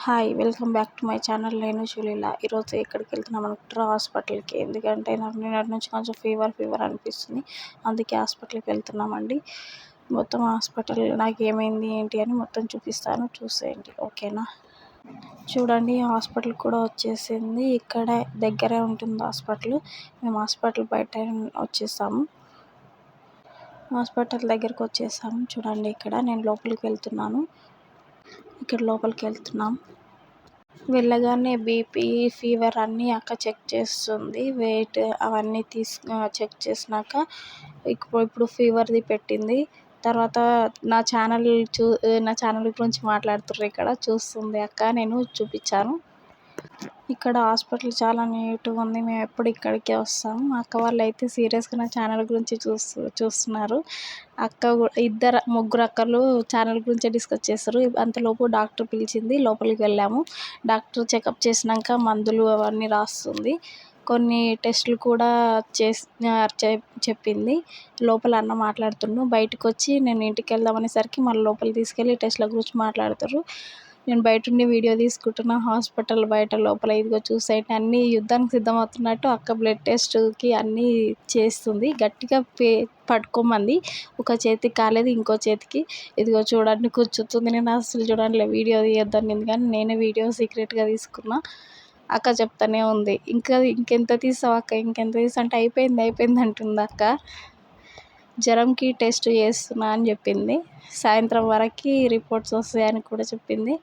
Hi welcome back to my channel. నేను సులీల. ఈరోజు ఎక్కడికి వెళ్తున్నాం అనుకుంటారా? హాస్పిటల్కి. ఎందుకంటే నాకు నిన్నటి నుంచి కొంచెం ఫీవర్ అనిపిస్తుంది. అందుకే హాస్పిటల్కి వెళ్తున్నామండి. మొత్తం హాస్పిటల్ నాకు ఏమైంది ఏంటి అని మొత్తం చూపిస్తాను, చూసేయండి. ఓకేనా? చూడండి, హాస్పిటల్ కూడా వచ్చేసింది. ఇక్కడ దగ్గరే ఉంటుంది హాస్పిటల్. మేము హాస్పిటల్ బయట వచ్చేసాము. హాస్పిటల్ దగ్గరకు వచ్చేసాము. చూడండి, ఇక్కడ నేను లోపలికి వెళ్తున్నాను. వెళ్ళగానే బీపీ, ఫీవర్ అన్నీ అక్క చెక్ చేస్తుంది. వెయిట్ అవన్నీ చెక్ చేసినాక ఇప్పుడు ఫీవర్ది పెట్టింది. తర్వాత నా ఛానల్ గురించి మాట్లాడుతుర్రు. ఇక్కడ చూస్తుంది అక్క. నేను చూపించాను. ఇక్కడ హాస్పిటల్ చాలా నీట్గా ఉంది. మేము ఎప్పుడు ఇక్కడికే వస్తాము. అక్క వాళ్ళు అయితే సీరియస్గా నా ఛానల్ గురించి చూస్తున్నారు. ముగ్గురు అక్కలు ఛానల్ గురించి డిస్కస్ చేస్తారు. అంతలోపు డాక్టర్ పిలిచింది. లోపలికి వెళ్ళాము. డాక్టర్ చెకప్ చేసినాక మందులు అవన్నీ రాస్తుంది. కొన్ని టెస్టులు కూడా చెప్పింది. లోపల అన్న మాట్లాడుతుండు. బయటకు వచ్చి నేను ఇంటికి వెళ్దామనేసరికి మళ్ళీ లోపలికి తీసుకెళ్ళి టెస్టుల గురించి మాట్లాడుతారు. నేను బయట ఉండి వీడియో తీసుకుంటున్నా. హాస్పిటల్ బయట లోపల ఇదిగో చూసేయండి. అన్నీ యుద్ధానికి సిద్ధమవుతున్నట్టు అక్క బ్లడ్ టెస్ట్కి అన్నీ చేస్తుంది. గట్టిగా పట్టుకోమంది. ఒక చేతికి కాలేదు, ఇంకో చేతికి ఇదిగో చూడండి కూర్చుతుంది. నేను అసలు చూడండి వీడియో తీయొద్దని, కానీ నేనే వీడియో సీక్రెట్గా తీసుకున్నా. అక్క చెప్తానే ఉంది, ఇంకెంత తీసావు అక్క, ఇంకెంత తీసా అంటే అయిపోయింది అంటుంది అక్క. జ్వరంకి టెస్ట్ చేస్తున్నా అని చెప్పింది. సాయంత్రం వరకు రిపోర్ట్స్ వస్తాయని కూడా చెప్పింది.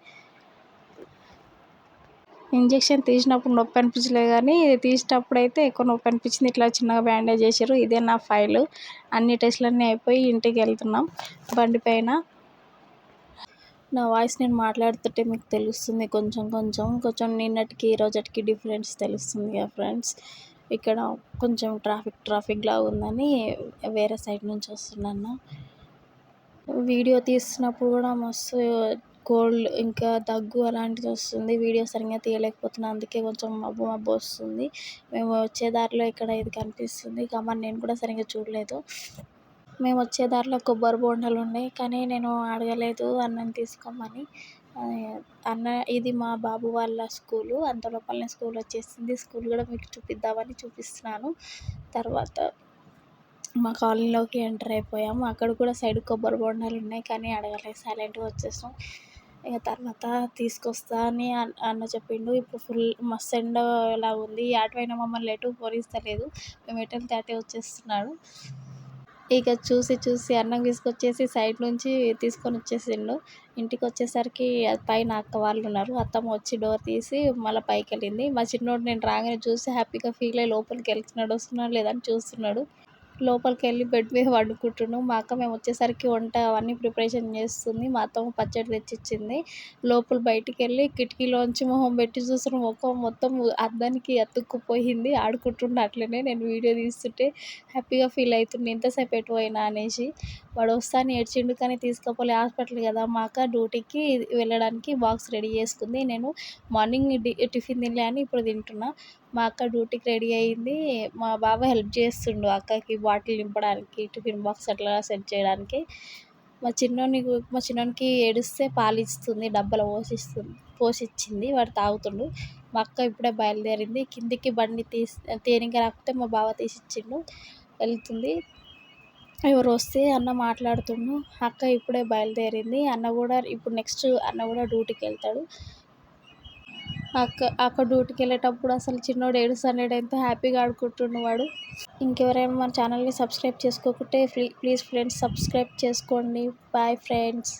ఇంజెక్షన్ తీసినప్పుడు నొప్పి అనిపించలేదు, కానీ తీసేటప్పుడు అయితే ఎక్కువ నొప్పి అనిపించింది. ఇట్లా చిన్నగా బ్యాండేజ్ చేశారు. ఇదే నా ఫైల్. అన్ని టెస్టులన్నీ అయిపోయి ఇంటికి వెళ్తున్నాం బండి పైన. నా వాయిస్ నేను మాట్లాడుతుంటే మీకు తెలుస్తుంది కొంచెం నిన్నటికి ఈరోజుకి డిఫరెన్స్ తెలుస్తుంది కదా ఫ్రెండ్స్. ఇక్కడ కొంచెం ట్రాఫిక్లా ఉందని వేరే సైడ్ నుంచి వస్తున్నాను. వీడియో తీస్తున్నప్పుడు కూడా మస్తు కోల్డ్ ఇంకా దగ్గు అలాంటిది వస్తుంది. వీడియో సరిగ్గా తీయలేకపోతున్నాను. అందుకే కొంచెం మబ్బు వస్తుంది. మేము వచ్చే దారిలో ఇక్కడ ఇది కనిపిస్తుంది. కమన్ నేను కూడా సరిగ్గా చూడలేదు. మేము వచ్చే దారిలో కొబ్బరి బోండాలు ఉన్నాయి, కానీ నేను అడగలేదు అన్నని తీసుకోమని. ఇది మా బాబు వాళ్ళ స్కూలు. అంత లోపలనే స్కూల్ వచ్చేసింది. స్కూల్ కూడా మీకు చూపిద్దామని చూపిస్తున్నాను. తర్వాత మా కాలనీలోకి ఎంటర్ అయిపోయాము. అక్కడ కూడా సైడ్ కొబ్బరి బోండాలు ఉన్నాయి, కానీ అడగలేదు, సైలెంట్గా వచ్చేసాం. ఇక తర్వాత తీసుకొస్తా అని అన్న చెప్పిండు. ఇప్పుడు ఫుల్ మస్తు ఎండ ఇలా ఉంది. అటువైనా మమ్మల్ని ఎటు పోనిస్తలేదు. మేము ఎటు వెళ్తే అటే వచ్చేస్తున్నాడు. ఇక చూసి అన్నం తీసుకొచ్చేసి సైడ్ నుంచి తీసుకొని వచ్చేసిండు. ఇంటికి వచ్చేసరికి పైన అక్క వాళ్ళు ఉన్నారు. అత్తమ్మ వచ్చి డోర్ తీసి మళ్ళీ పైకి వెళ్ళింది. మా చిన్నోడు నేను రాగానే చూసి హ్యాపీగా ఫీల్ అయ్యి లోపలికి వస్తున్నాడు లేదని చూస్తున్నాడు. లోపలికి వెళ్ళి బెడ్ మీద వండుకుంటున్నాం. మా అక్క మేము వచ్చేసరికి వంట అవన్నీ ప్రిపరేషన్ చేస్తుంది. మా అత్తమ్మ పచ్చడి తెచ్చిచ్చింది. లోపల బయటికి వెళ్ళి కిటికీలోంచి మొహం పెట్టి చూసిన ముఖం మొత్తం అద్దానికి అతుక్కుపోయింది. ఆడుకుంటుండే అట్లనే. నేను వీడియో తీస్తుంటే హ్యాపీగా ఫీల్ అవుతుంది, ఎంతసేపు ఎటు పోయినా అనేసి. వాడు వస్తాను ఏడ్చిండు, కానీ తీసుకుపోలే. హాస్పిటల్ కదా. మా అక్క డ్యూటీకి వెళ్ళడానికి బాక్స్ రెడీ చేసుకుంది. నేను మార్నింగ్ టిఫిన్ తినలే అని ఇప్పుడు తింటున్నా. మా అక్క డ్యూటీకి రెడీ అయ్యింది. మా బావ హెల్ప్ చేస్తుండు అక్కకి బాటిల్ నింపడానికి, టిఫిన్ బాక్స్ అట్లా సెట్ చేయడానికి. మా చిన్నోనికి ఏడిస్తే పాలు ఇస్తుంది, డబ్బాలో పోసిచ్చింది. వాడు తాగుతుండు. మా అక్క ఇప్పుడే బయలుదేరింది. కిందికి బండి తేనిక రాకపోతే మా బావ తీసిచ్చిండు. వెళ్తుంది. ఎవరు వస్తే అన్న మాట్లాడుతుండు. అక్క ఇప్పుడే బయలుదేరింది. ఇప్పుడు నెక్స్ట్ అన్న కూడా డ్యూటీకి వెళ్తాడు. అక్క డ్యూటీకి వెళ్ళేటప్పుడు అసలు చిన్నోడు ఏడుస్తాడు, ఎంతో హ్యాపీగా ఆడుకుంటుండు వాడు. ఇంకెవరైనా మన ఛానల్ని సబ్స్క్రైబ్ చేసుకోకుంటే ప్లీజ్ ఫ్రెండ్స్ సబ్స్క్రైబ్ చేసుకోండి. Bye friends.